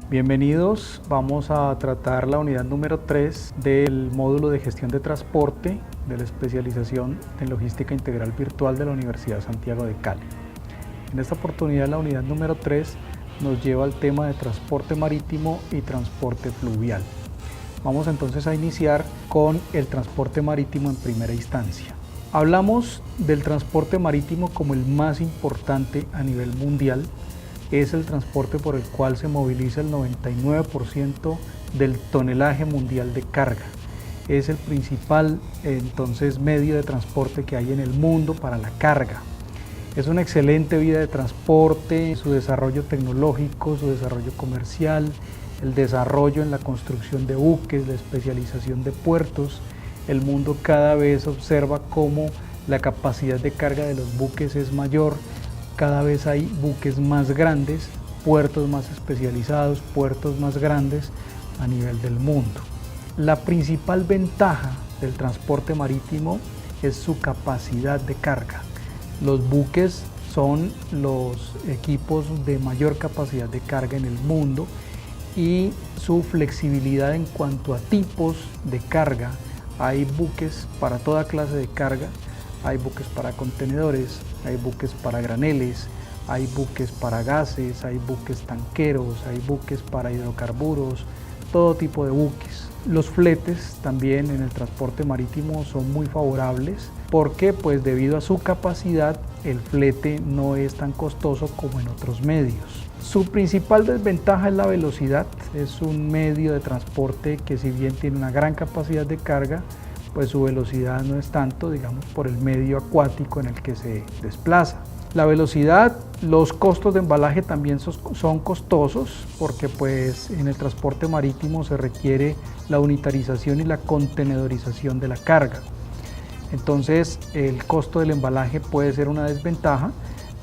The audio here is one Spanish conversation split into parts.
Bienvenidos, vamos a tratar la unidad número 3 del módulo de gestión de transporte de la especialización en logística integral virtual de la Universidad Santiago de Cali. En esta oportunidad la unidad número 3 nos lleva al tema de transporte marítimo y transporte fluvial. Vamos entonces a iniciar con el transporte marítimo en primera instancia. Hablamos del transporte marítimo como el más importante a nivel mundial. Es el transporte por el cual se moviliza el 99% del tonelaje mundial de carga. Es el principal entonces medio de transporte que hay en el mundo para la carga. Es una excelente vía de transporte, su desarrollo tecnológico, su desarrollo comercial, el desarrollo en la construcción de buques, la especialización de puertos. El mundo cada vez observa cómo la capacidad de carga de los buques es mayor. Cada vez hay buques más grandes, puertos más especializados, puertos más grandes a nivel del mundo. La principal ventaja del transporte marítimo es su capacidad de carga. Los buques son los equipos de mayor capacidad de carga en el mundo y su flexibilidad en cuanto a tipos de carga. Hay buques para toda clase de carga. Hay buques para contenedores, hay buques para graneles, hay buques para gases, hay buques tanqueros, hay buques para hidrocarburos, todo tipo de buques. Los fletes también en el transporte marítimo son muy favorables porque pues debido a su capacidad el flete no es tan costoso como en otros medios. Su principal desventaja es la velocidad. Es un medio de transporte que si bien tiene una gran capacidad de carga, pues su velocidad no es tanto, digamos, por el medio acuático en el que se desplaza. La velocidad, los costos de embalaje también son costosos porque pues en el transporte marítimo se requiere la unitarización y la contenedorización de la carga. Entonces el costo del embalaje puede ser una desventaja,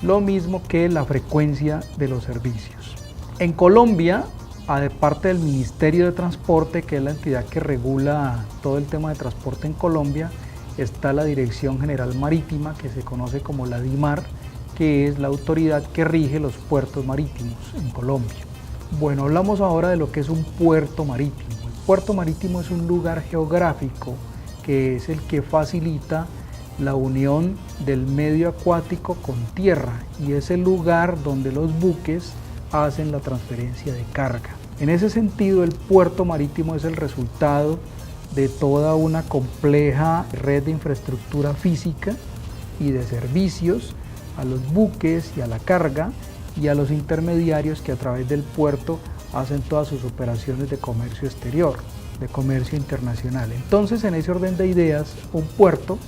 lo mismo que la frecuencia de los servicios. En Colombia, aparte del Ministerio de Transporte, que es la entidad que regula todo el tema de transporte en Colombia, está la Dirección General Marítima, que se conoce como la DIMAR, que es la autoridad que rige los puertos marítimos en Colombia. Bueno, hablamos ahora de lo que es un puerto marítimo. El puerto marítimo es un lugar geográfico que es el que facilita la unión del medio acuático con tierra y es el lugar donde los buques hacen la transferencia de carga. En ese sentido, el puerto marítimo es el resultado de toda una compleja red de infraestructura física y de servicios a los buques y a la carga y a los intermediarios que a través del puerto hacen todas sus operaciones de comercio exterior, de comercio internacional. Entonces, en ese orden de ideas, un puerto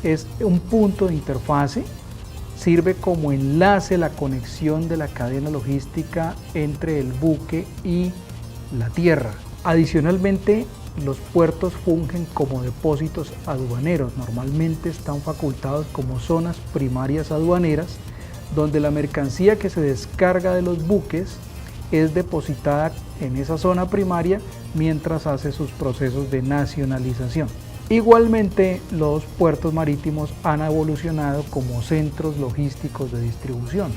es un punto de interfase. Sirve como enlace la conexión de la cadena logística entre el buque y la tierra. Adicionalmente, los puertos fungen como depósitos aduaneros. Normalmente están facultados como zonas primarias aduaneras, donde la mercancía que se descarga de los buques es depositada en esa zona primaria mientras hace sus procesos de nacionalización. Igualmente, los puertos marítimos han evolucionado como centros logísticos de distribución.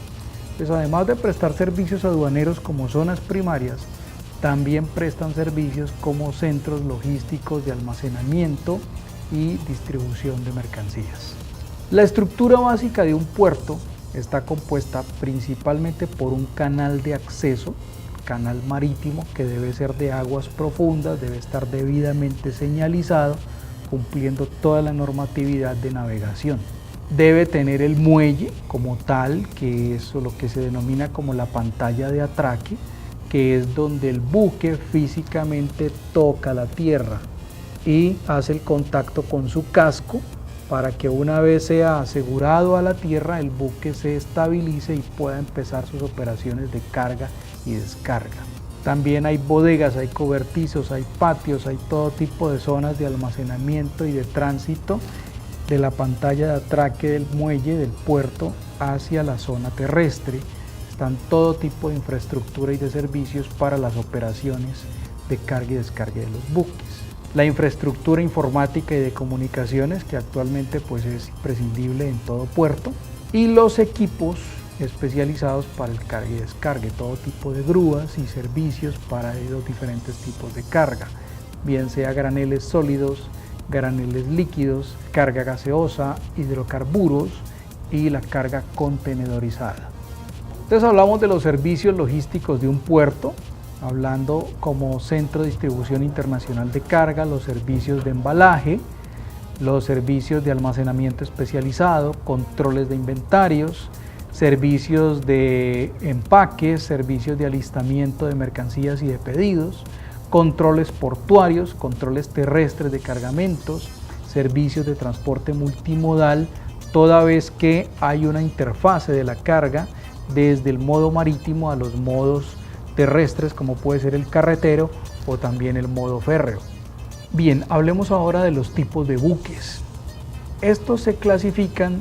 Pues además de prestar servicios aduaneros como zonas primarias, también prestan servicios como centros logísticos de almacenamiento y distribución de mercancías. La estructura básica de un puerto está compuesta principalmente por un canal de acceso, canal marítimo, que debe ser de aguas profundas, debe estar debidamente señalizado, cumpliendo toda la normatividad de navegación. Debe tener el muelle como tal, que es lo que se denomina como la pantalla de atraque, que es donde el buque físicamente toca la tierra y hace el contacto con su casco para que una vez sea asegurado a la tierra, el buque se estabilice y pueda empezar sus operaciones de carga y descarga. También hay bodegas, hay cobertizos, hay patios, hay todo tipo de zonas de almacenamiento y de tránsito de la pantalla de atraque del muelle del puerto hacia la zona terrestre. Están todo tipo de infraestructura y de servicios para las operaciones de carga y descarga de los buques. La infraestructura informática y de comunicaciones, que actualmente pues es imprescindible en todo puerto, y los equipos especializados para el cargue y descargue, todo tipo de grúas y servicios para los diferentes tipos de carga, bien sea graneles sólidos, graneles líquidos, carga gaseosa, hidrocarburos y la carga contenedorizada. Entonces hablamos de los servicios logísticos de un puerto, hablando como centro de distribución internacional de carga, los servicios de embalaje, los servicios de almacenamiento especializado, controles de inventarios, servicios de empaques, servicios de alistamiento de mercancías y de pedidos, controles portuarios, controles terrestres de cargamentos, servicios de transporte multimodal, toda vez que hay una interfase de la carga desde el modo marítimo a los modos terrestres, como puede ser el carretero o también el modo férreo. Bien, hablemos ahora de los tipos de buques. Estos se clasifican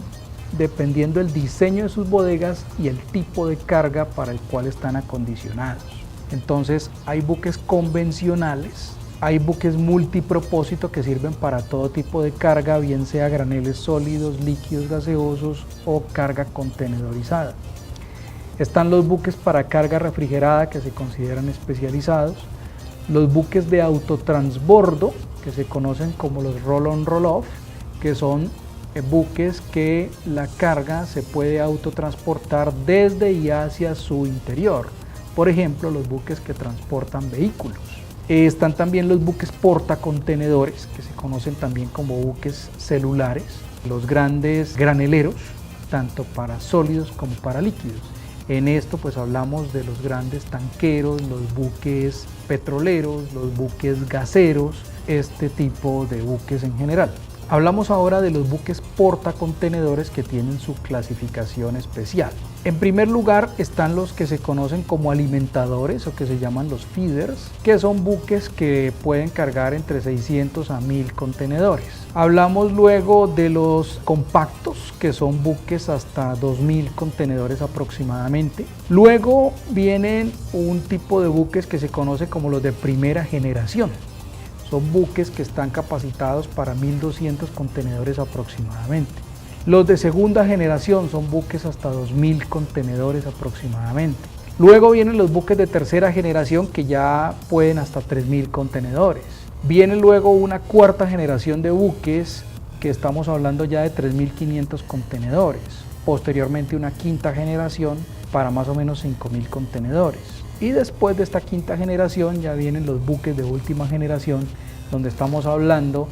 dependiendo del diseño de sus bodegas y el tipo de carga para el cual están acondicionados. Entonces, hay buques convencionales, hay buques multipropósito que sirven para todo tipo de carga, bien sea graneles sólidos, líquidos, gaseosos o carga contenedorizada. Están los buques para carga refrigerada que se consideran especializados, los buques de autotransbordo que se conocen como los roll-on roll-off, que son buques que la carga se puede autotransportar desde y hacia su interior, por ejemplo los buques que transportan vehículos. Están también los buques portacontenedores que se conocen también como buques celulares, los grandes graneleros, tanto para sólidos como para líquidos. En esto pues hablamos de los grandes tanqueros, los buques petroleros, los buques gaseros, este tipo de buques en general. Hablamos ahora de los buques portacontenedores que tienen su clasificación especial. En primer lugar están los que se conocen como alimentadores o que se llaman los feeders, que son buques que pueden cargar entre 600 a 1000 contenedores. Hablamos luego de los compactos, que son buques hasta 2000 contenedores aproximadamente. Luego vienen un tipo de buques que se conoce como los de primera generación. Son buques que están capacitados para 1200 contenedores aproximadamente. Los de segunda generación son buques hasta 2000 contenedores aproximadamente. Luego vienen los buques de tercera generación que ya pueden hasta 3000 contenedores. Viene luego una cuarta generación de buques que estamos hablando ya de 3500 contenedores. Posteriormente una quinta generación para más o menos 5000 contenedores. Y después de esta quinta generación ya vienen los buques de última generación, donde estamos hablando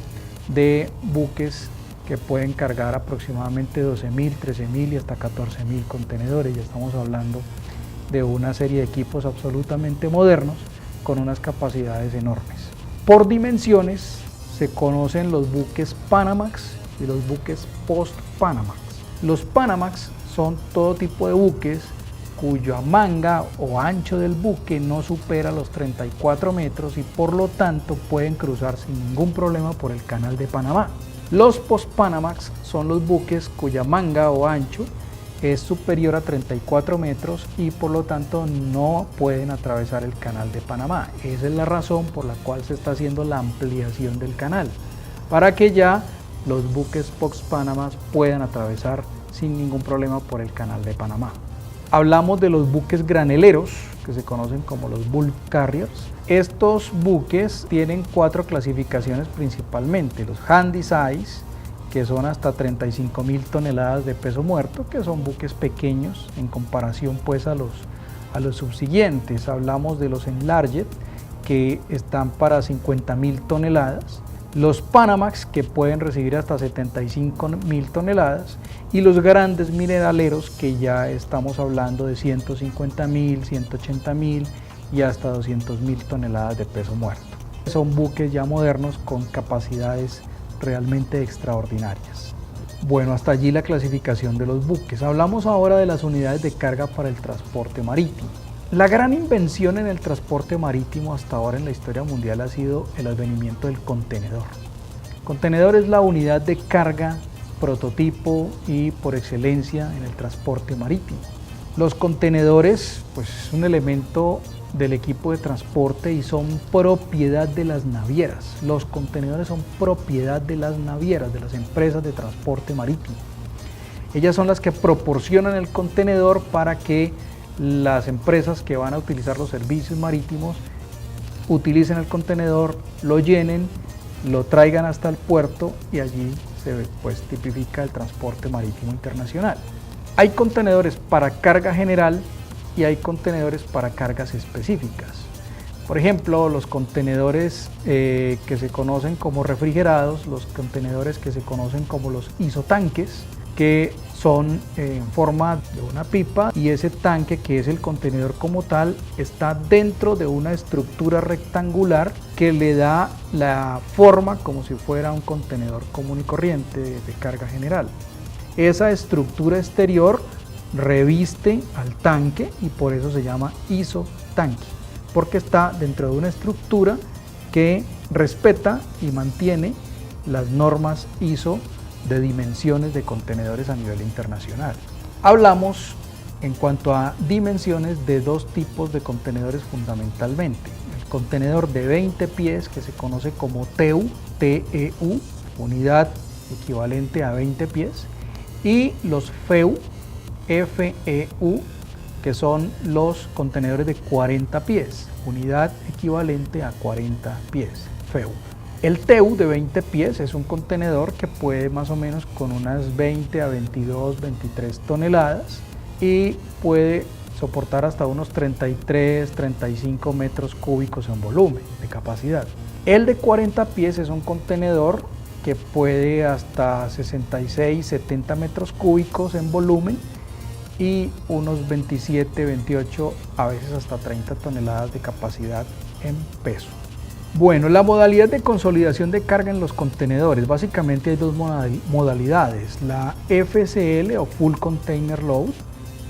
de buques que pueden cargar aproximadamente 12.000, 13.000 y hasta 14.000 contenedores. Ya estamos hablando de una serie de equipos absolutamente modernos con unas capacidades enormes. Por dimensiones se conocen los buques Panamax y los buques Post-Panamax. Los Panamax son todo tipo de buques cuya manga o ancho del buque no supera los 34 metros y por lo tanto pueden cruzar sin ningún problema por el Canal de Panamá. Los Post-Panamax son los buques cuya manga o ancho es superior a 34 metros y por lo tanto no pueden atravesar el Canal de Panamá. Esa es la razón por la cual se está haciendo la ampliación del canal, para que ya los buques Post-Panamax puedan atravesar sin ningún problema por el Canal de Panamá. Hablamos de los buques graneleros, que se conocen como los bulk carriers. Estos buques tienen 4 clasificaciones principalmente: los handysize, que son hasta 35.000 toneladas de peso muerto, que son buques pequeños en comparación pues a los subsiguientes. Hablamos de los enlarged, que están para 50.000 toneladas, los Panamax, que pueden recibir hasta 75.000 toneladas, y los grandes mineraleros, que ya estamos hablando de 150.000, 180.000 y hasta 200.000 toneladas de peso muerto. Son buques ya modernos con capacidades realmente extraordinarias. Bueno, hasta allí la clasificación de los buques. Hablamos ahora de las unidades de carga para el transporte marítimo. La gran invención en el transporte marítimo hasta ahora en la historia mundial ha sido el advenimiento del contenedor. El contenedor es la unidad de carga, prototipo y por excelencia en el transporte marítimo. Los contenedores pues, es un elemento del equipo de transporte y son propiedad de las navieras. Los contenedores son propiedad de las navieras, de las empresas de transporte marítimo. Ellas son las que proporcionan el contenedor para que las empresas que van a utilizar los servicios marítimos utilicen el contenedor, lo llenen, lo traigan hasta el puerto y allí se tipifica el transporte marítimo internacional. Hay contenedores para carga general y hay contenedores para cargas específicas. Por ejemplo, los contenedores que se conocen como refrigerados, los contenedores que se conocen como los isotanques, que son en forma de una pipa, y ese tanque, que es el contenedor como tal, está dentro de una estructura rectangular que le da la forma como si fuera un contenedor común y corriente de carga general. Esa estructura exterior reviste al tanque y por eso se llama isotanque, porque está dentro de una estructura que respeta y mantiene las normas ISO de dimensiones de contenedores a nivel internacional. Hablamos en cuanto a dimensiones de dos tipos de contenedores fundamentalmente: el contenedor de 20 pies, que se conoce como TEU, TEU, unidad equivalente a 20 pies, y los FEU, FEU, que son los contenedores de 40 pies, unidad equivalente a 40 pies, FEU. El TEU de 20 pies es un contenedor que puede más o menos con unas 20 a 22, 23 toneladas y puede soportar hasta unos 33, 35 metros cúbicos en volumen de capacidad. El de 40 pies es un contenedor que puede hasta 66, 70 metros cúbicos en volumen y unos 27, 28, a veces hasta 30 toneladas de capacidad en peso. Bueno, la modalidad de consolidación de carga en los contenedores, básicamente hay dos modalidades: la FCL o Full Container Load,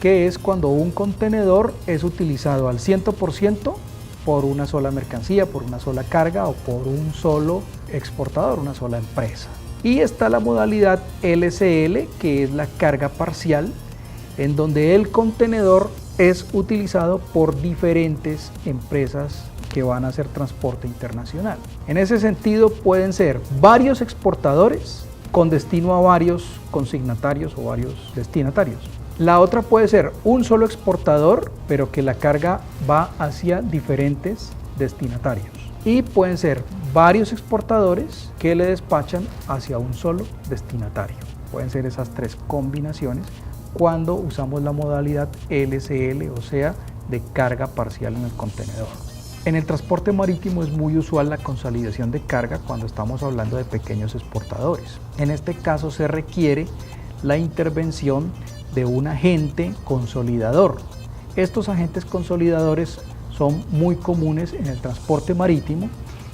que es cuando un contenedor es utilizado al 100% por una sola mercancía, por una sola carga o por un solo exportador, una sola empresa. Y está la modalidad LCL, que es la carga parcial, en donde el contenedor es utilizado por diferentes empresas que van a hacer transporte internacional. En ese sentido, pueden ser varios exportadores con destino a varios consignatarios o varios destinatarios. La otra puede ser un solo exportador, pero que la carga va hacia diferentes destinatarios. Y pueden ser varios exportadores que le despachan hacia un solo destinatario. Pueden ser esas tres combinaciones cuando usamos la modalidad LCL, o sea, de carga parcial en el contenedor. En el transporte marítimo es muy usual la consolidación de carga cuando estamos hablando de pequeños exportadores. En este caso se requiere la intervención de un agente consolidador. Estos agentes consolidadores son muy comunes en el transporte marítimo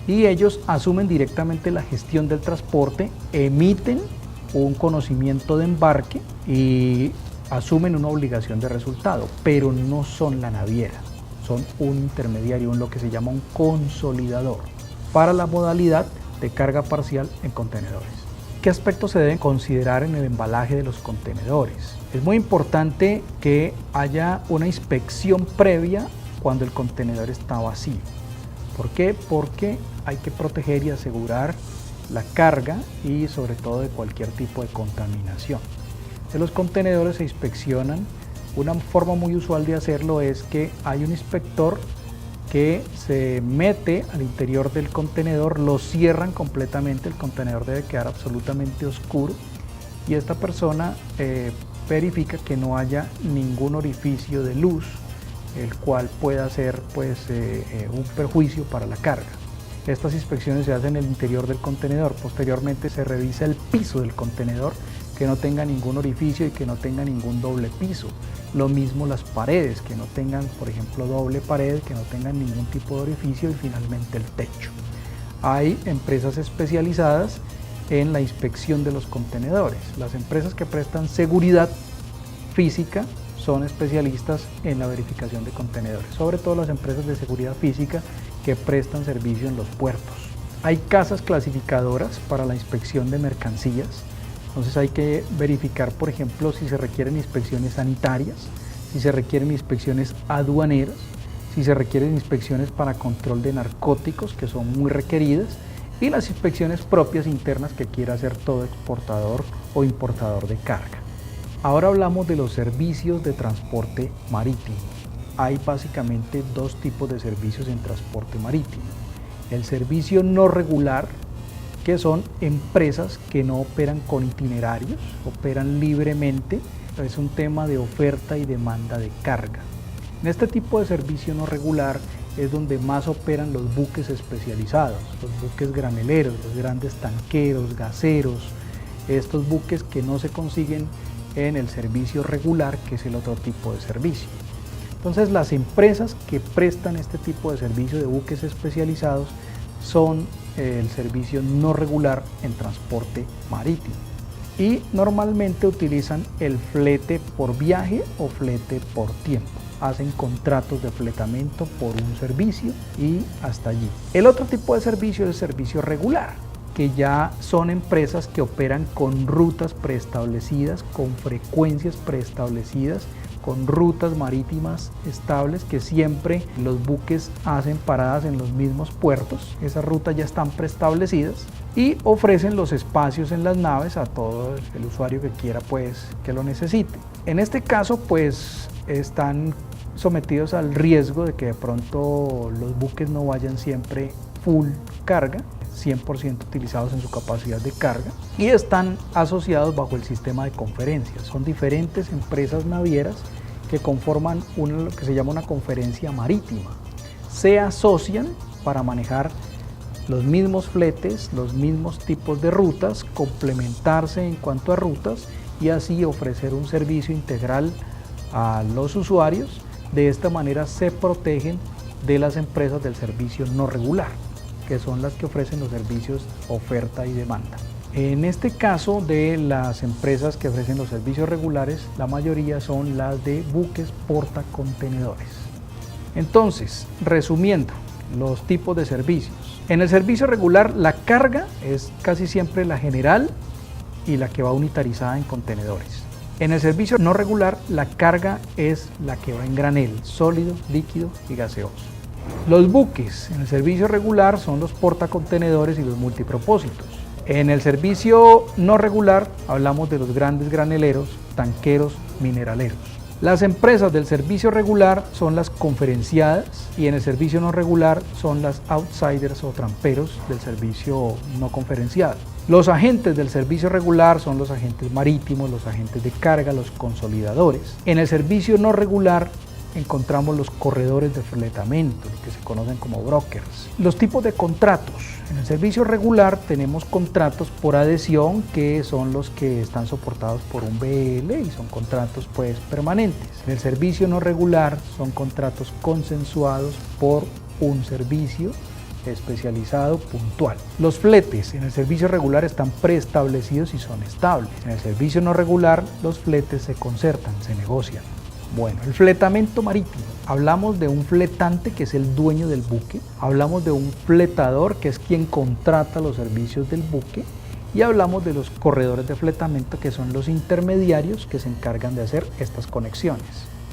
y ellos asumen directamente la gestión del transporte, emiten un conocimiento de embarque y asumen una obligación de resultado, pero no son la naviera. Son un intermediario, lo que se llama un consolidador, para la modalidad de carga parcial en contenedores. ¿Qué aspectos se deben considerar en el embalaje de los contenedores? Es muy importante que haya una inspección previa cuando el contenedor está vacío. ¿Por qué? Porque hay que proteger y asegurar la carga y sobre todo de cualquier tipo de contaminación. De los contenedores se inspeccionan. Una forma muy usual de hacerlo es que hay un inspector que se mete al interior del contenedor, lo cierran completamente, el contenedor debe quedar absolutamente oscuro y esta persona verifica que no haya ningún orificio de luz, el cual pueda ser un perjuicio para la carga. Estas inspecciones se hacen en el interior del contenedor. Posteriormente se revisa el piso del contenedor, que no tenga ningún orificio y que no tenga ningún doble piso. Lo mismo las paredes, que no tengan, por ejemplo, doble pared, que no tengan ningún tipo de orificio, y finalmente el techo. Hay empresas especializadas en la inspección de los contenedores. Las empresas que prestan seguridad física son especialistas en la verificación de contenedores, sobre todo las empresas de seguridad física que prestan servicio en los puertos. Hay casas clasificadoras para la inspección de mercancías. Entonces hay que verificar, por ejemplo, si se requieren inspecciones sanitarias, si se requieren inspecciones aduaneras, si se requieren inspecciones para control de narcóticos, que son muy requeridas, y las inspecciones propias internas que quiera hacer todo exportador o importador de carga. Ahora hablamos de los servicios de transporte marítimo. Hay básicamente dos tipos de servicios en transporte marítimo. El servicio no regular, que son empresas que no operan con itinerarios, operan libremente, es un tema de oferta y demanda de carga. En este tipo de servicio no regular es donde más operan los buques especializados, los buques graneleros, los grandes tanqueros, gaseros, estos buques que no se consiguen en el servicio regular, que es el otro tipo de servicio. Entonces, las empresas que prestan este tipo de servicio de buques especializados son el servicio no regular en transporte marítimo y normalmente utilizan el flete por viaje o flete por tiempo. Hacen contratos de fletamento por un servicio y hasta allí. El otro tipo de servicio es el servicio regular, que ya son empresas que operan con rutas preestablecidas, con frecuencias preestablecidas, con rutas marítimas estables, que siempre los buques hacen paradas en los mismos puertos. Esas rutas ya están preestablecidas y ofrecen los espacios en las naves a todo el usuario que quiera, pues, que lo necesite. En este caso, pues, están sometidos al riesgo de que de pronto los buques no vayan siempre full carga, 100% utilizados en su capacidad de carga, y están asociados bajo el sistema de conferencias. Son diferentes empresas navieras que conforman lo que se llama una conferencia marítima. Se asocian para manejar los mismos fletes, los mismos tipos de rutas, complementarse en cuanto a rutas y así ofrecer un servicio integral a los usuarios. De esta manera se protegen de las empresas del servicio no regular, que son las que ofrecen los servicios oferta y demanda. En este caso de las empresas que ofrecen los servicios regulares, la mayoría son las de buques portacontenedores. Entonces, resumiendo los tipos de servicios. En el servicio regular, la carga es casi siempre la general y la que va unitarizada en contenedores. En el servicio no regular, la carga es la que va en granel, sólido, líquido y gaseoso. Los buques en el servicio regular son los portacontenedores y los multipropósitos. En el servicio no regular hablamos de los grandes graneleros, tanqueros, mineraleros. Las empresas del servicio regular son las conferenciadas y en el servicio no regular son las outsiders o tramperos del servicio no conferenciado. Los agentes del servicio regular son los agentes marítimos, los agentes de carga, los consolidadores. En el servicio no regular encontramos los corredores de fletamento, que se conocen como brokers. Los tipos de contratos. En el servicio regular tenemos contratos por adhesión, que son los que están soportados por un BL y son contratos pues permanentes. En el servicio no regular son contratos consensuados por un servicio especializado puntual. Los fletes en el servicio regular están preestablecidos y son estables. En el servicio no regular los fletes se concertan, se negocian. Bueno, el fletamento marítimo. Hablamos de un fletante, que es el dueño del buque. Hablamos de un fletador, que es quien contrata los servicios del buque. Y hablamos de los corredores de fletamento, que son los intermediarios que se encargan de hacer estas conexiones.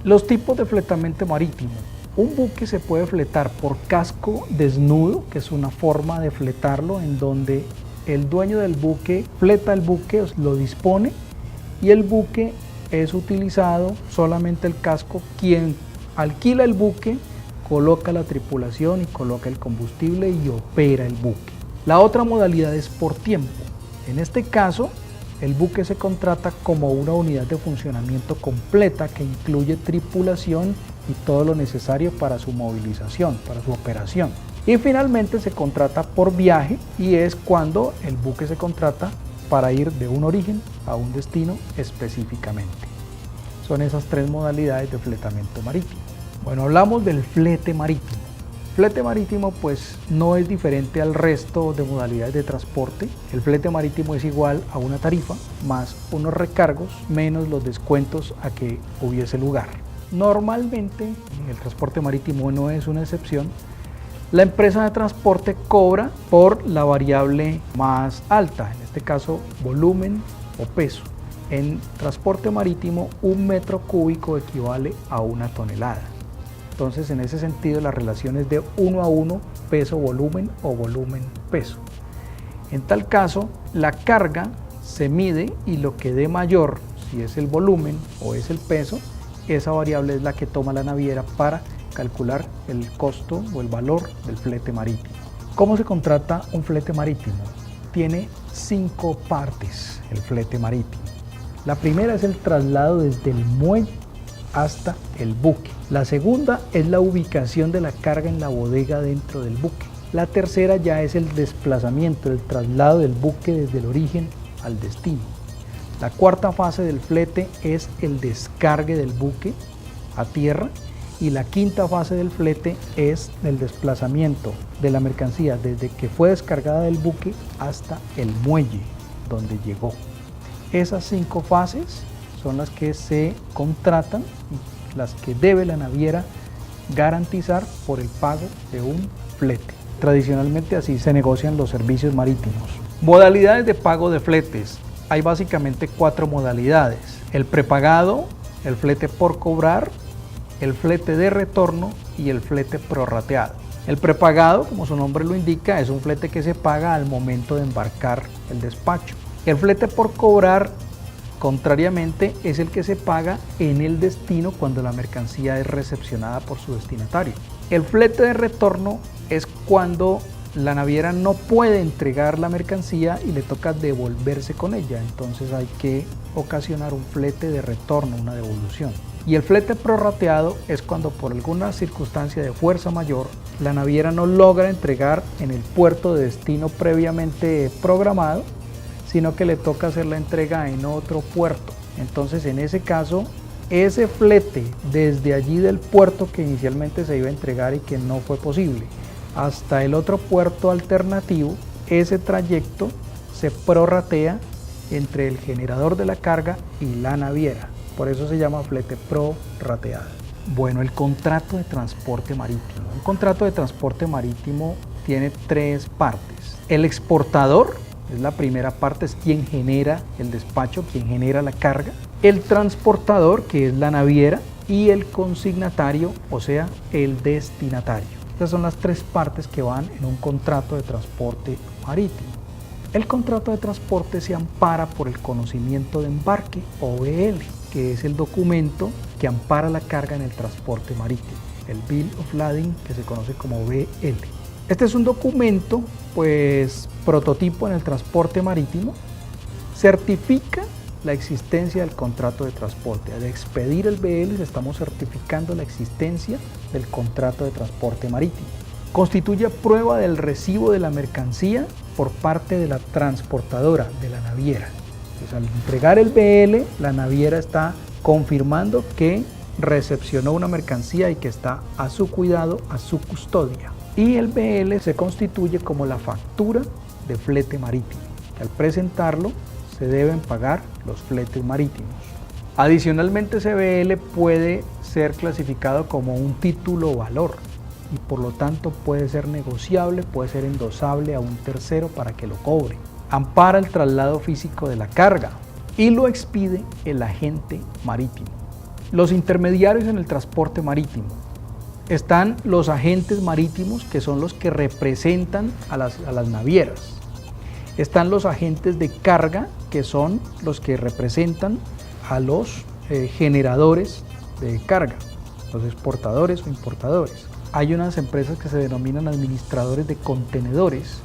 Los tipos de fletamento marítimo. Un buque se puede fletar por casco desnudo, que es una forma de fletarlo en donde el dueño del buque fleta el buque, lo dispone y el buque es utilizado solamente el casco. Quien alquila el buque coloca la tripulación y coloca el combustible y opera el buque. La otra modalidad es por tiempo. En este caso, el buque se contrata como una unidad de funcionamiento completa que incluye tripulación y todo lo necesario para su movilización, para su operación. Y finalmente se contrata por viaje y es cuando el buque se contrata para ir de un origen a un destino específicamente. Son esas tres modalidades de fletamento marítimo. Bueno, hablamos del flete marítimo. Flete marítimo pues no es diferente al resto de modalidades de transporte. El flete marítimo es igual a una tarifa más unos recargos menos los descuentos a que hubiese lugar. Normalmente, el transporte marítimo no es una excepción. La empresa de transporte cobra por la variable más alta, en este caso volumen o peso. En transporte marítimo, 1 metro cúbico equivale a 1 tonelada. Entonces, en ese sentido, la relación es de 1 a 1, peso-volumen o volumen-peso. En tal caso, la carga se mide y lo que dé mayor si es el volumen o es el peso, esa variable es la que toma la naviera para calcular el costo o el valor del flete marítimo. ¿Cómo se contrata un flete marítimo? Tiene 5 partes el flete marítimo. La primera es el traslado desde el muelle hasta el buque. La segunda es la ubicación de la carga en la bodega dentro del buque. La tercera ya es el desplazamiento, el traslado del buque desde el origen al destino. La cuarta fase del flete es el descargue del buque a tierra y la quinta fase del flete es el desplazamiento de la mercancía desde que fue descargada del buque hasta el muelle donde llegó. Esas 5 fases son las que se contratan y las que debe la naviera garantizar por el pago de un flete. Tradicionalmente así se negocian los servicios marítimos. Modalidades de pago de fletes. Hay básicamente 4 modalidades: el prepagado, el flete por cobrar, el flete de retorno y el flete prorrateado. El prepagado, como su nombre lo indica, es un flete que se paga al momento de embarcar el despacho. El flete por cobrar, contrariamente, es el que se paga en el destino cuando la mercancía es recepcionada por su destinatario. El flete de retorno es cuando la naviera no puede entregar la mercancía y le toca devolverse con ella, entonces hay que ocasionar un flete de retorno, una devolución. Y el flete prorrateado es cuando por alguna circunstancia de fuerza mayor la naviera no logra entregar en el puerto de destino previamente programado, sino que le toca hacer la entrega en otro puerto. Entonces en ese caso, ese flete desde allí del puerto que inicialmente se iba a entregar y que no fue posible, hasta el otro puerto alternativo, ese trayecto se prorratea entre el generador de la carga y la naviera. Por eso se llama flete prorrateado. Bueno, el contrato de transporte marítimo. Un contrato de transporte marítimo tiene 3 partes. El exportador es la primera parte, es quien genera el despacho, quien genera la carga. El transportador, que es la naviera, y el consignatario, o sea, el destinatario. Estas son las 3 partes que van en un contrato de transporte marítimo. El contrato de transporte se ampara por el conocimiento de embarque, o BL, que es el documento que ampara la carga en el transporte marítimo, el Bill of Lading, que se conoce como BL. Este es un documento, pues, prototipo en el transporte marítimo, certifica la existencia del contrato de transporte. Al expedir el BL estamos certificando la existencia del contrato de transporte marítimo. Constituye prueba del recibo de la mercancía por parte de la transportadora, de la naviera. Pues al entregar el BL, la naviera está confirmando que recepcionó una mercancía y que está a su cuidado, a su custodia. Y el BL se constituye como la factura de flete marítimo. Al presentarlo, se deben pagar los fletes marítimos. Adicionalmente, ese BL puede ser clasificado como un título valor y por lo tanto puede ser negociable, puede ser endosable a un tercero para que lo cobre. Ampara el traslado físico de la carga y lo expide el agente marítimo. Los intermediarios en el transporte marítimo. Están los agentes marítimos, que son los que representan a las navieras. Están los agentes de carga, que son los que representan a los generadores de carga, los exportadores o importadores. Hay unas empresas que se denominan administradores de contenedores,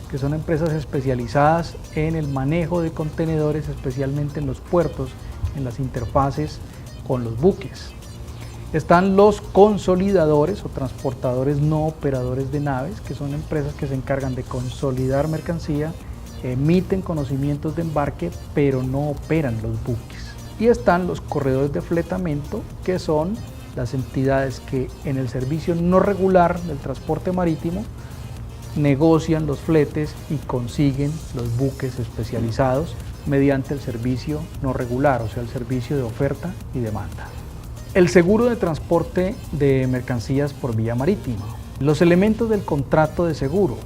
que son empresas especializadas en el manejo de contenedores, especialmente en los puertos, en las interfaces con los buques. Están los consolidadores o transportadores no operadores de naves, que son empresas que se encargan de consolidar mercancía, emiten conocimientos de embarque, pero no operan los buques. Y están los corredores de fletamento, que son las entidades que en el servicio no regular del transporte marítimo negocian los fletes y consiguen los buques especializados mediante el servicio no regular, o sea, el servicio de oferta y demanda. El seguro de transporte de mercancías por vía marítima. Los elementos del contrato de seguro.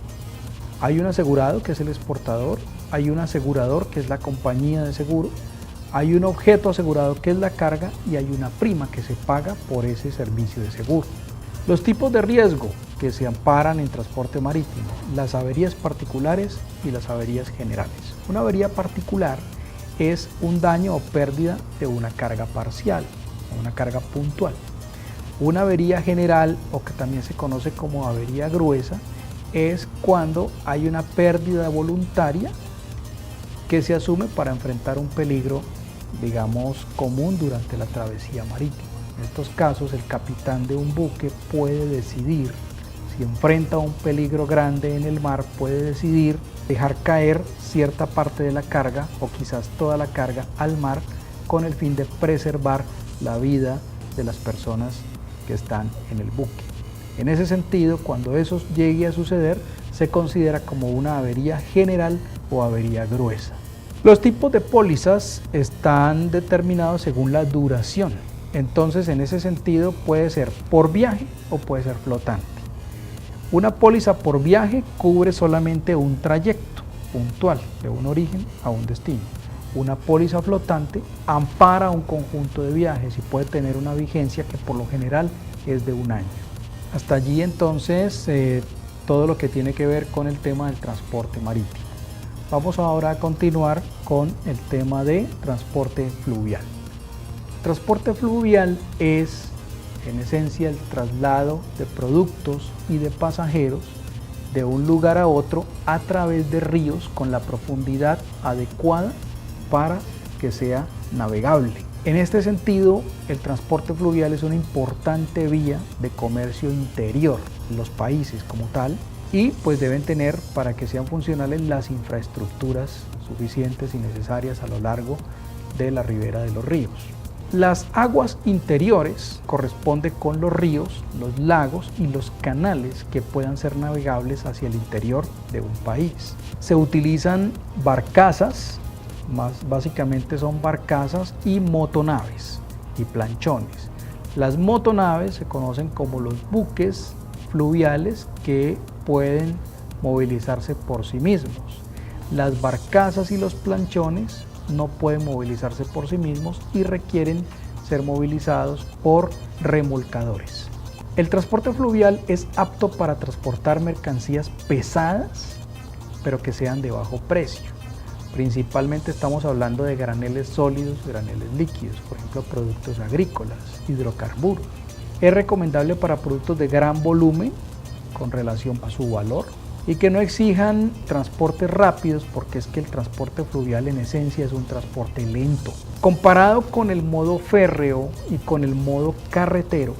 Hay un asegurado, que es el exportador, hay un asegurador, que es la compañía de seguro, hay un objeto asegurado, que es la carga, y hay una prima que se paga por ese servicio de seguro. Los tipos de riesgo que se amparan en transporte marítimo, las averías particulares y las averías generales. Una avería particular es un daño o pérdida de una carga parcial, una carga puntual. Una avería general, o que también se conoce como avería gruesa, es cuando hay una pérdida voluntaria que se asume para enfrentar un peligro, digamos, común durante la travesía marítima. En estos casos, el capitán de un buque puede decidir, si enfrenta un peligro grande en el mar, puede decidir dejar caer cierta parte de la carga o quizás toda la carga al mar con el fin de preservar la vida de las personas que están en el buque. En ese sentido, cuando eso llegue a suceder, se considera como una avería general o avería gruesa. Los tipos de pólizas están determinados según la duración. Entonces, en ese sentido, puede ser por viaje o puede ser flotante. Una póliza por viaje cubre solamente un trayecto puntual de un origen a un destino. Una póliza flotante ampara un conjunto de viajes y puede tener una vigencia que por lo general es de un año. Hasta allí entonces todo lo que tiene que ver con el tema del transporte marítimo. Vamos ahora a continuar con el tema de transporte fluvial. Transporte fluvial es en esencia el traslado de productos y de pasajeros de un lugar a otro a través de ríos con la profundidad adecuada para que sea navegable. En este sentido, el transporte fluvial es una importante vía de comercio interior en los países como tal y pues deben tener, para que sean funcionales, las infraestructuras suficientes y necesarias a lo largo de la ribera de los ríos. Las aguas interiores corresponden con los ríos, los lagos y los canales que puedan ser navegables hacia el interior de un país. Se utilizan barcazas, básicamente son barcazas y motonaves y planchones. Las motonaves se conocen como los buques fluviales que pueden movilizarse por sí mismos. Las barcazas y los planchones no pueden movilizarse por sí mismos y requieren ser movilizados por remolcadores. El transporte fluvial es apto para transportar mercancías pesadas, pero que sean de bajo precio. Principalmente estamos hablando de graneles sólidos, graneles líquidos, por ejemplo, productos agrícolas, hidrocarburos. Es recomendable para productos de gran volumen con relación a su valor y que no exijan transportes rápidos, porque es que el transporte fluvial en esencia es un transporte lento. Comparado con el modo férreo y con el modo carretero,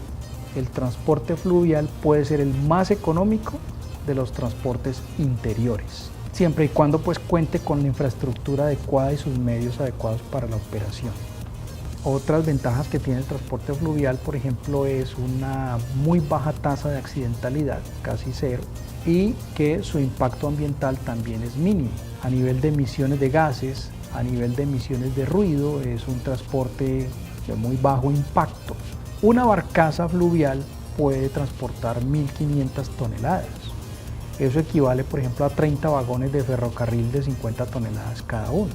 el transporte fluvial puede ser el más económico de los transportes interiores, siempre y cuando pues cuente con la infraestructura adecuada y sus medios adecuados para la operación. Otras ventajas que tiene el transporte fluvial, por ejemplo, es una muy baja tasa de accidentalidad, casi cero, y que su impacto ambiental también es mínimo. A nivel de emisiones de gases, a nivel de emisiones de ruido, es un transporte de muy bajo impacto. Una barcaza fluvial puede transportar 1.500 toneladas. Eso equivale, por ejemplo, a 30 vagones de ferrocarril de 50 toneladas cada uno.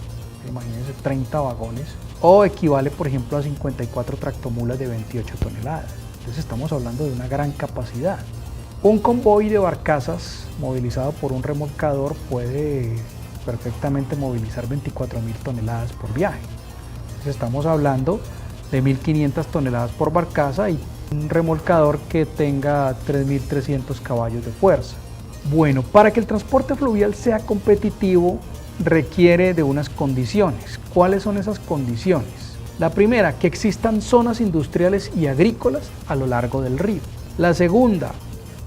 Imagínense 30 vagones. O equivale, por ejemplo, a 54 tractomulas de 28 toneladas. Entonces estamos hablando de una gran capacidad. Un convoy de barcazas movilizado por un remolcador puede perfectamente movilizar 24.000 toneladas por viaje. Entonces estamos hablando de 1.500 toneladas por barcaza y un remolcador que tenga 3.300 caballos de fuerza. Bueno, para que el transporte fluvial sea competitivo requiere de unas condiciones. ¿Cuáles son esas condiciones? La primera, que existan zonas industriales y agrícolas a lo largo del río. La segunda,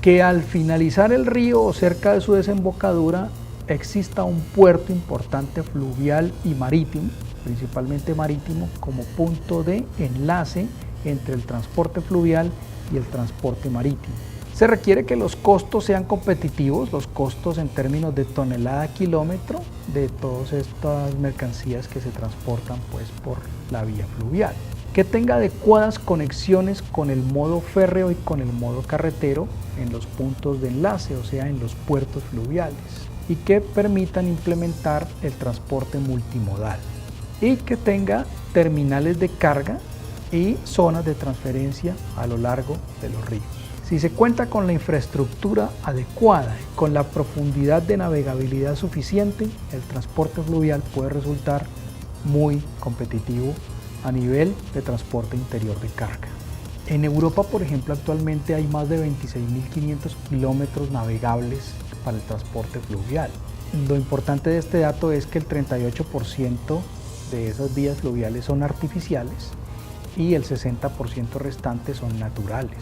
que al finalizar el río o cerca de su desembocadura exista un puerto importante fluvial y marítimo, principalmente marítimo, como punto de enlace entre el transporte fluvial y el transporte marítimo. Se requiere que los costos sean competitivos, los costos en términos de tonelada kilómetro de todas estas mercancías que se transportan pues por la vía fluvial. Que tenga adecuadas conexiones con el modo férreo y con el modo carretero en los puntos de enlace, o sea, en los puertos fluviales, y que permitan implementar el transporte multimodal, y que tenga terminales de carga y zonas de transferencia a lo largo de los ríos. Si se cuenta con la infraestructura adecuada y con la profundidad de navegabilidad suficiente, el transporte fluvial puede resultar muy competitivo a nivel de transporte interior de carga. En Europa, por ejemplo, actualmente hay más de 26.500 kilómetros navegables para el transporte fluvial. Lo importante de este dato es que el 38% de esas vías fluviales son artificiales y el 60% restante son naturales.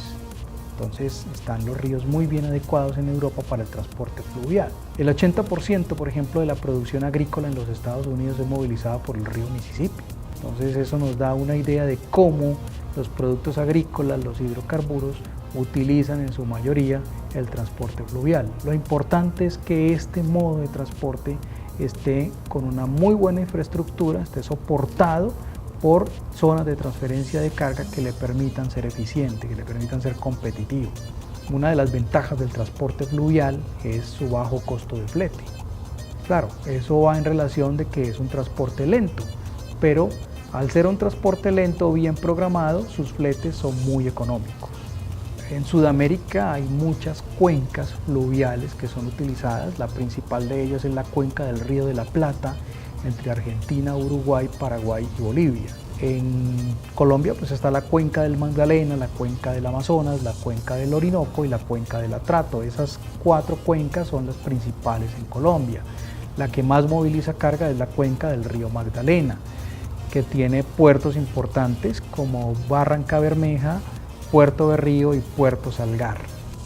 Entonces están los ríos muy bien adecuados en Europa para el transporte fluvial. El 80%, por ejemplo, de la producción agrícola en los Estados Unidos es movilizada por el río Mississippi. Entonces eso nos da una idea de cómo los productos agrícolas, los hidrocarburos, utilizan en su mayoría el transporte fluvial. Lo importante es que este modo de transporte esté con una muy buena infraestructura, esté soportado por zonas de transferencia de carga que le permitan ser eficiente, que le permitan ser competitivo. Una de las ventajas del transporte fluvial es su bajo costo de flete. Claro, eso va en relación de que es un transporte lento, pero al ser un transporte lento bien programado, sus fletes son muy económicos. En Sudamérica hay muchas cuencas fluviales que son utilizadas, la principal de ellas es la cuenca del Río de la Plata, entre Argentina, Uruguay, Paraguay y Bolivia. En Colombia pues está la cuenca del Magdalena, la cuenca del Amazonas, la cuenca del Orinoco y la cuenca del Atrato. Esas 4 cuencas son las principales en Colombia. La que más moviliza carga es la cuenca del río Magdalena, que tiene puertos importantes como Barranca Bermeja, Puerto Berrío y Puerto Salgar.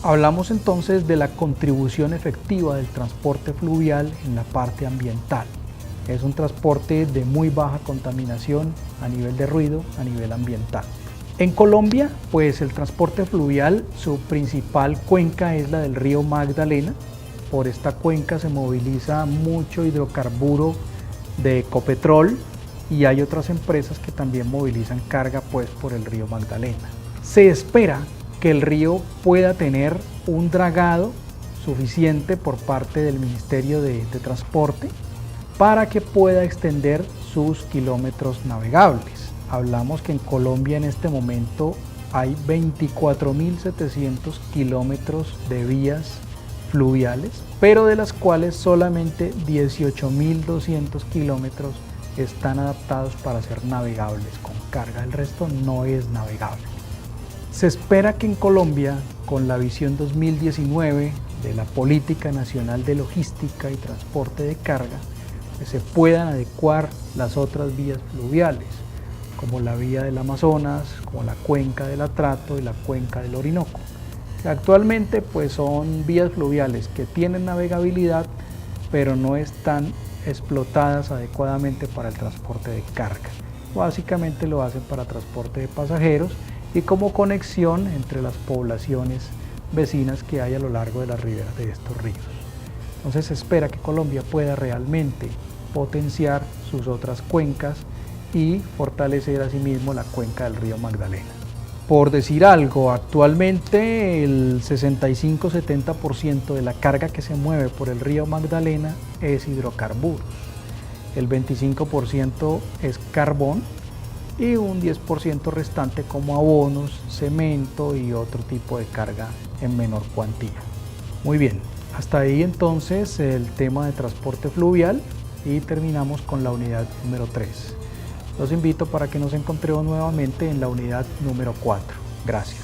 Hablamos entonces de la contribución efectiva del transporte fluvial en la parte ambiental. Es un transporte de muy baja contaminación a nivel de ruido, a nivel ambiental. En Colombia, pues el transporte fluvial, su principal cuenca es la del río Magdalena. Por esta cuenca se moviliza mucho hidrocarburo de Ecopetrol y hay otras empresas que también movilizan carga pues por el río Magdalena. Se espera que el río pueda tener un dragado suficiente por parte del Ministerio de Transporte para que pueda extender sus kilómetros navegables. Hablamos que en Colombia en este momento hay 24.700 kilómetros de vías fluviales, pero de las cuales solamente 18.200 kilómetros están adaptados para ser navegables con carga, el resto no es navegable. Se espera que en Colombia, con la visión 2019 de la Política Nacional de Logística y Transporte de Carga, se puedan adecuar las otras vías fluviales, como la vía del Amazonas, como la cuenca del Atrato y la cuenca del Orinoco, que actualmente pues son vías fluviales que tienen navegabilidad, pero no están explotadas adecuadamente para el transporte de carga. Básicamente lo hacen para transporte de pasajeros y como conexión entre las poblaciones vecinas que hay a lo largo de las riberas de estos ríos. Entonces se espera que Colombia pueda realmente potenciar sus otras cuencas y fortalecer asimismo la cuenca del río Magdalena. Por decir algo, actualmente el 65-70% de la carga que se mueve por el río Magdalena es hidrocarburos, el 25% es carbón y un 10% restante como abonos, cemento y otro tipo de carga en menor cuantía. Muy bien, hasta ahí entonces el tema de transporte fluvial y terminamos con la unidad número 3. Los invito para que nos encontremos nuevamente en la unidad número 4. Gracias.